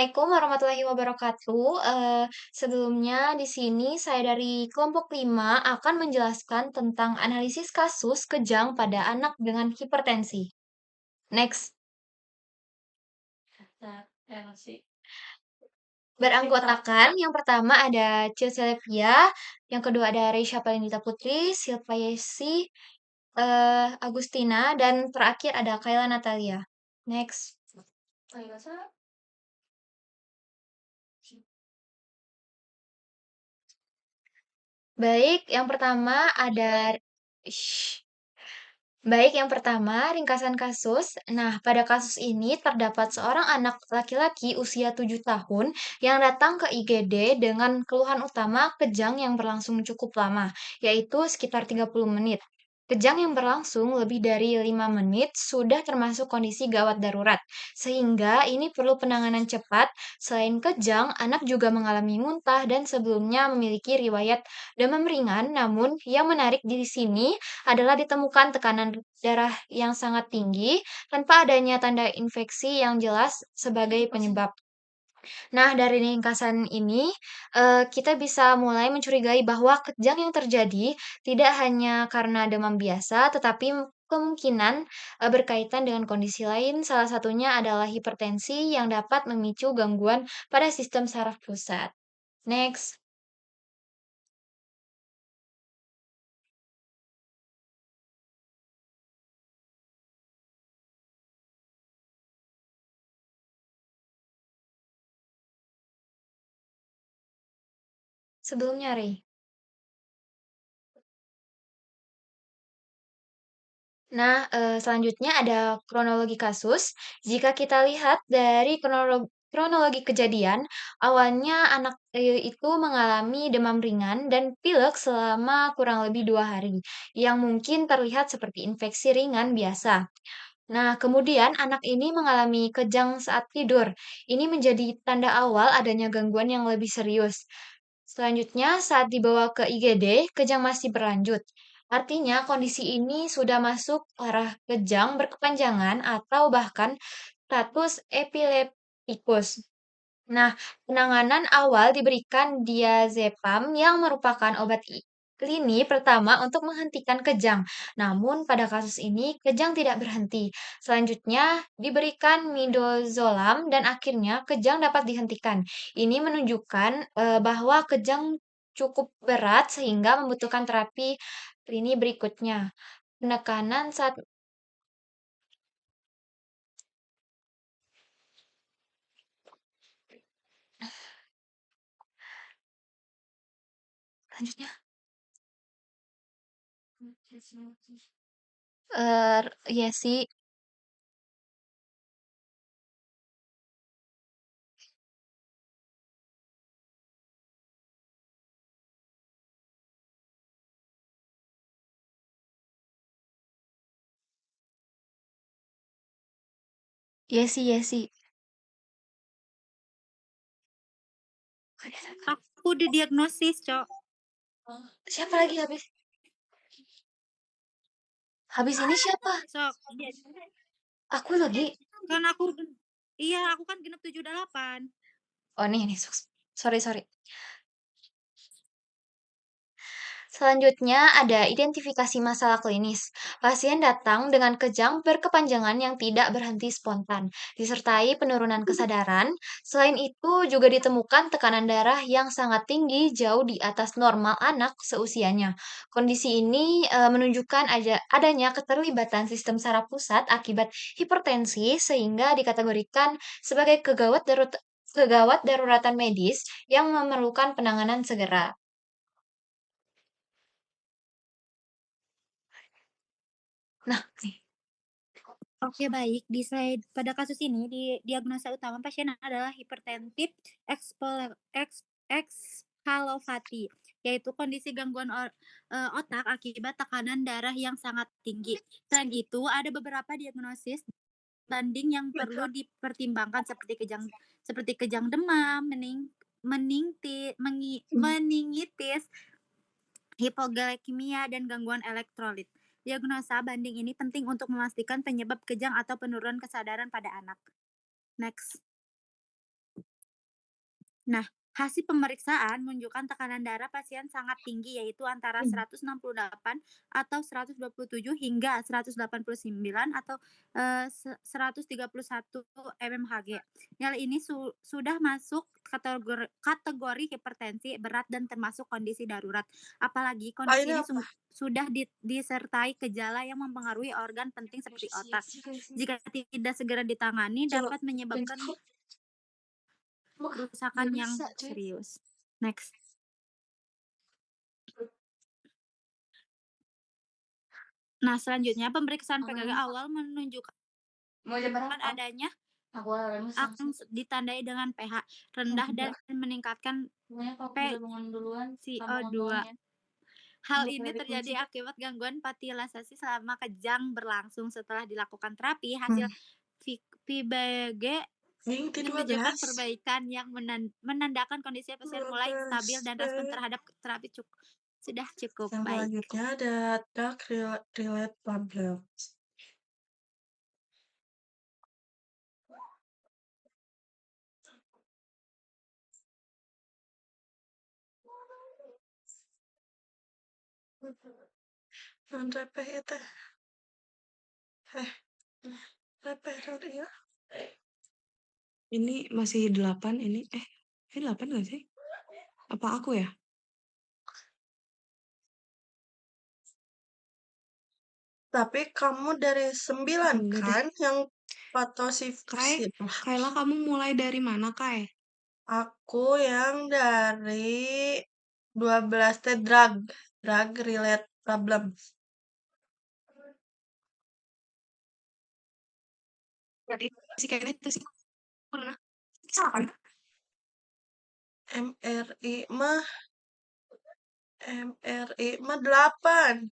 Assalamualaikum warahmatullahi wabarakatuh. Sebelumnya di sini saya dari kelompok 5 akan menjelaskan tentang analisis kasus kejang pada anak dengan hipertensi. Next. Beranggotakan, yang pertama ada Chelsea Levia, yang kedua ada Reisha Palinita Putri, Silva Yesi, Agustina, dan terakhir ada Kayla Natalia. Next. Baik, yang pertama ada Shh. Baik, yang pertama, ringkasan kasus. Nah, pada kasus ini terdapat seorang anak laki-laki usia 7 tahun yang datang ke IGD dengan keluhan utama kejang yang berlangsung cukup lama, yaitu sekitar 30 menit. Kejang yang berlangsung lebih dari 5 menit sudah termasuk kondisi gawat darurat, sehingga ini perlu penanganan cepat. Selain kejang, anak juga mengalami muntah dan sebelumnya memiliki riwayat demam ringan, namun yang menarik di sini adalah ditemukan tekanan darah yang sangat tinggi tanpa adanya tanda infeksi yang jelas sebagai penyebab. Nah, dari ringkasan ini, kita bisa mulai mencurigai bahwa kejang yang terjadi tidak hanya karena demam biasa, tetapi kemungkinan berkaitan dengan kondisi lain. Salah satunya adalah hipertensi yang dapat memicu gangguan pada sistem saraf pusat. Next. Sebelumnya, Rey. Nah, selanjutnya ada kronologi kasus. Jika kita lihat dari kronologi kejadian, awalnya anak itu mengalami demam ringan dan pilek selama kurang lebih 2 hari, yang mungkin terlihat seperti infeksi ringan biasa. Nah, kemudian anak ini mengalami kejang saat tidur. Ini menjadi tanda awal adanya gangguan yang lebih serius. Selanjutnya, saat dibawa ke IGD, kejang masih berlanjut. Artinya, kondisi ini sudah masuk arah kejang berkepanjangan atau bahkan status epileptikus. Nah, penanganan awal diberikan diazepam yang merupakan obat lini pertama untuk menghentikan kejang. Namun, pada kasus ini, kejang tidak berhenti. Selanjutnya, diberikan midazolam dan akhirnya kejang dapat dihentikan. Ini menunjukkan bahwa kejang cukup berat sehingga membutuhkan terapi lini berikutnya. Penekanan saat selanjutnya, ya sih, ya sih. Aku didiagnosis, Cok. Siapa lagi habis? Habis ini siapa? Sok. Aku lagi. Kan aku kan genep 78. Oh nih. Sorry, sorry. Selanjutnya ada identifikasi masalah klinis. Pasien datang dengan kejang berkepanjangan yang tidak berhenti spontan, disertai penurunan kesadaran. Selain itu juga ditemukan tekanan darah yang sangat tinggi jauh di atas normal anak seusianya. Kondisi ini menunjukkan adanya keterlibatan sistem saraf pusat akibat hipertensi sehingga dikategorikan sebagai kegawat daruratan medis yang memerlukan penanganan segera. Nah, nih. Oke, baik. Pada kasus ini, diagnosa utama pasien adalah hipertensif ekshalopati, yaitu kondisi gangguan otak akibat tekanan darah yang sangat tinggi. Selain itu, ada beberapa diagnosis banding yang perlu dipertimbangkan seperti kejang demam, meningitis, hipoglikemia, dan gangguan elektrolit. Diagnosa banding ini penting untuk memastikan penyebab kejang atau penurunan kesadaran pada anak. Next. Nah, hasil pemeriksaan menunjukkan tekanan darah pasien sangat tinggi, yaitu antara Mmm. 168 atau 127 hingga 189 atau 131 mmHg. Hal ini sudah masuk kategori hipertensi berat dan termasuk kondisi darurat. Apalagi Ah, kondisi ini ini apa? sudah disertai gejala yang mempengaruhi organ penting seperti otak. Jika tidak segera ditangani, Coba dapat menyebabkan print. Wah, kerusakan nggak yang bisa cuy. serius. Next. Nah, selanjutnya pemeriksaan PKG Awalnya awal menunjukkan mau jam berapa? adanya Aku lemes akan langsung. ditandai dengan pH Jam rendah dan 3. meningkatkan Pokoknya kalau udah bangun duluan, gampang doang PCO2. ya. Hal Nggak ini boleh dikunci terjadi deh. akibat gangguan patilasasi selama kejang berlangsung. Setelah dilakukan terapi, hasil Hmm. PBG Yang menunjukkan ke-12. perbaikan yang menandakan kondisi pasien mulai stabil dan respon terhadap terapi sudah cukup Yang baik. selanjutnya ada drug relate problems. Non repeh itu. Eh, repeh dulu ya. Ini masih 8 ini. Ini 8 nggak sih? Apa aku ya? Tapi kamu dari 9 Enggak deh. kan yang patosifus Kai, itu. Kayla kamu mulai dari mana, Kai? Aku yang dari 12 teh drug relate problems. Berarti si Kayla itu sih pernah salah. MRI mah MRI mah 8.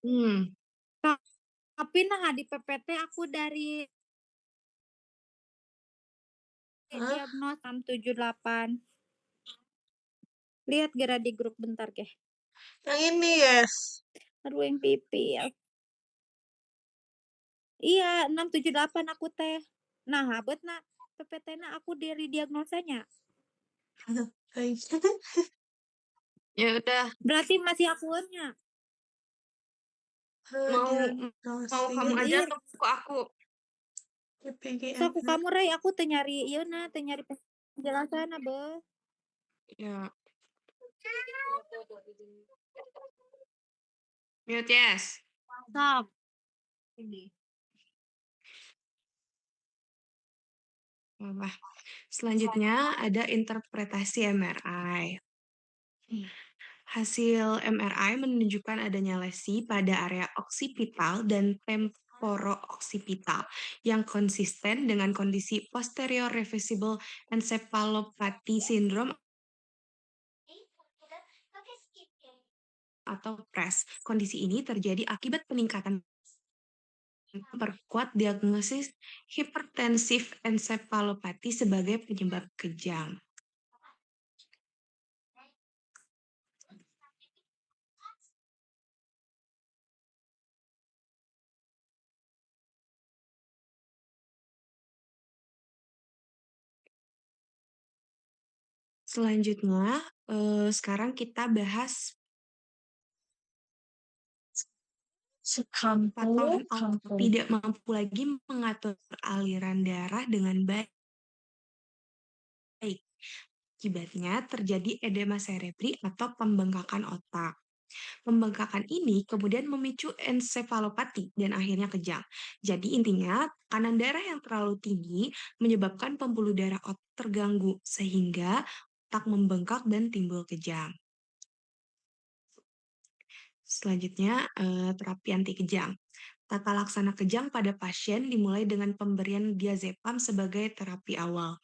Hmm. Tapi nah di PPT aku dari Hah? diagnos 678. Lihat Gera di grup bentar, Ge. Yang ini, yes. Aduh yang pipi ya. Iya, 678 aku teh. Nah, habet nak PPT na aku dari diagnosanya. Ya udah, Berarti masih akuannya. mau mau kamu Diagnosis aja Iya, atau aku? sok IPGMR. kamu Ray, aku teh nyari ieu na, teh nyari penjelasan Abah. Ya, mute yes. Sok. Ini. Apa? Selanjutnya ada interpretasi MRI. Hasil MRI menunjukkan adanya lesi pada area oksipital dan temporooksipital yang konsisten dengan kondisi posterior reversible encephalopathy syndrome atau PRES. Kondisi ini terjadi akibat peningkatan memperkuat diagnosis hipertensif encephalopathy sebagai penyebab kejang. Selanjutnya, sekarang kita bahas patogen Kampu. tidak mampu lagi mengatur aliran darah dengan baik. Akibatnya terjadi edema cerebri atau pembengkakan otak. Pembengkakan ini kemudian memicu ensefalopati dan akhirnya kejang. Jadi intinya, tekanan darah yang terlalu tinggi menyebabkan pembuluh darah otak terganggu sehingga otak membengkak dan timbul kejang. Selanjutnya, terapi anti kejang. Tata laksana kejang pada pasien dimulai dengan pemberian diazepam sebagai terapi awal.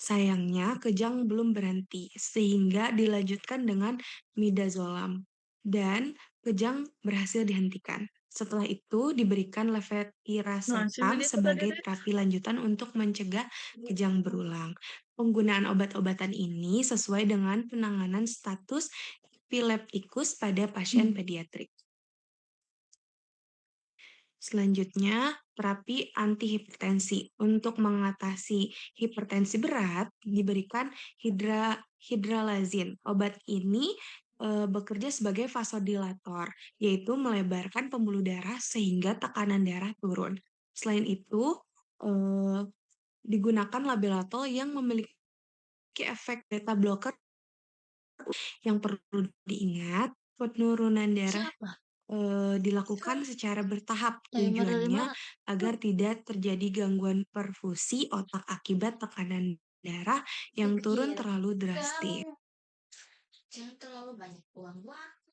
Sayangnya, kejang belum berhenti, sehingga dilanjutkan dengan midazolam, dan kejang berhasil dihentikan. Setelah itu, diberikan Nah, sini levetiracetam dia tuh tadi sebagai deh. terapi lanjutan untuk mencegah kejang berulang. Penggunaan obat-obatan ini sesuai dengan penanganan status epileptikus pada pasien pediatrik. Selanjutnya, terapi antihipertensi. Untuk mengatasi hipertensi berat, diberikan hidralazin. Obat ini bekerja sebagai vasodilator, yaitu melebarkan pembuluh darah sehingga tekanan darah turun. Selain itu, eh, digunakan labelatol yang memiliki efek beta blocker. Yang perlu diingat, penurunan darah Siapa? dilakukan secara bertahap, Nomor tujuannya 5. agar tidak terjadi gangguan perfusi otak akibat tekanan darah Dia yang turun kecil. terlalu drastis. Kamu jangan terlalu banyak uang waktu.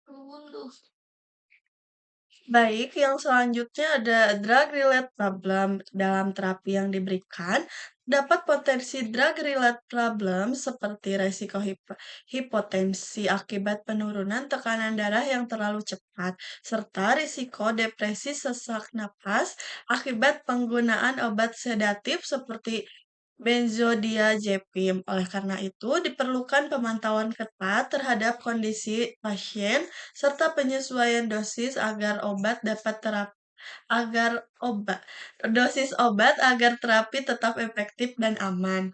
Dulu. Baik, yang selanjutnya ada drug-related problem. Dalam terapi yang diberikan, dapat potensi drug-related problem seperti resiko hipotensi akibat penurunan tekanan darah yang terlalu cepat, serta risiko depresi sesak napas akibat penggunaan obat sedatif seperti benzodiazepin. Oleh karena itu, diperlukan pemantauan ketat terhadap kondisi pasien serta penyesuaian dosis agar terapi tetap efektif dan aman.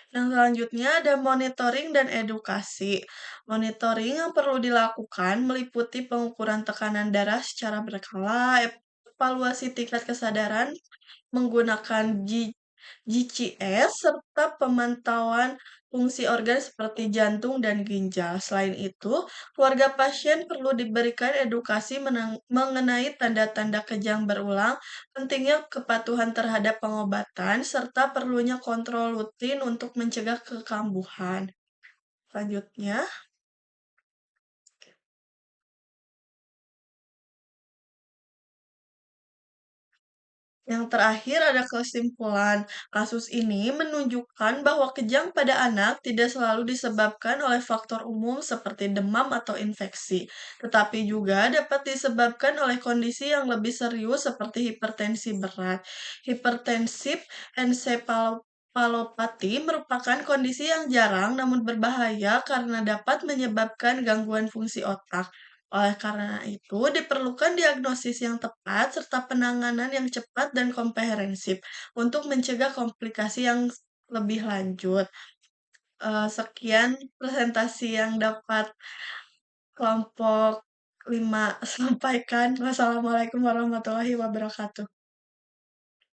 Selanjutnya, ada monitoring dan edukasi. Monitoring yang perlu dilakukan meliputi pengukuran tekanan darah secara berkala, evaluasi tingkat kesadaran menggunakan GCS, serta pemantauan fungsi organ seperti jantung dan ginjal. Selain itu, keluarga pasien perlu diberikan edukasi mengenai tanda-tanda kejang berulang, pentingnya kepatuhan terhadap pengobatan, serta perlunya kontrol rutin untuk mencegah kekambuhan. Selanjutnya, yang terakhir ada kesimpulan. Kasus ini menunjukkan bahwa kejang pada anak tidak selalu disebabkan oleh faktor umum seperti demam atau infeksi, tetapi juga dapat disebabkan oleh kondisi yang lebih serius seperti hipertensi berat. Hipertensif encephalopathy merupakan kondisi yang jarang namun berbahaya karena dapat menyebabkan gangguan fungsi otak. Oleh karena itu, diperlukan diagnosis yang tepat serta penanganan yang cepat dan komprehensif untuk mencegah komplikasi yang lebih lanjut. Sekian presentasi yang dapat kelompok 5 sampaikan. Wassalamualaikum warahmatullahi wabarakatuh.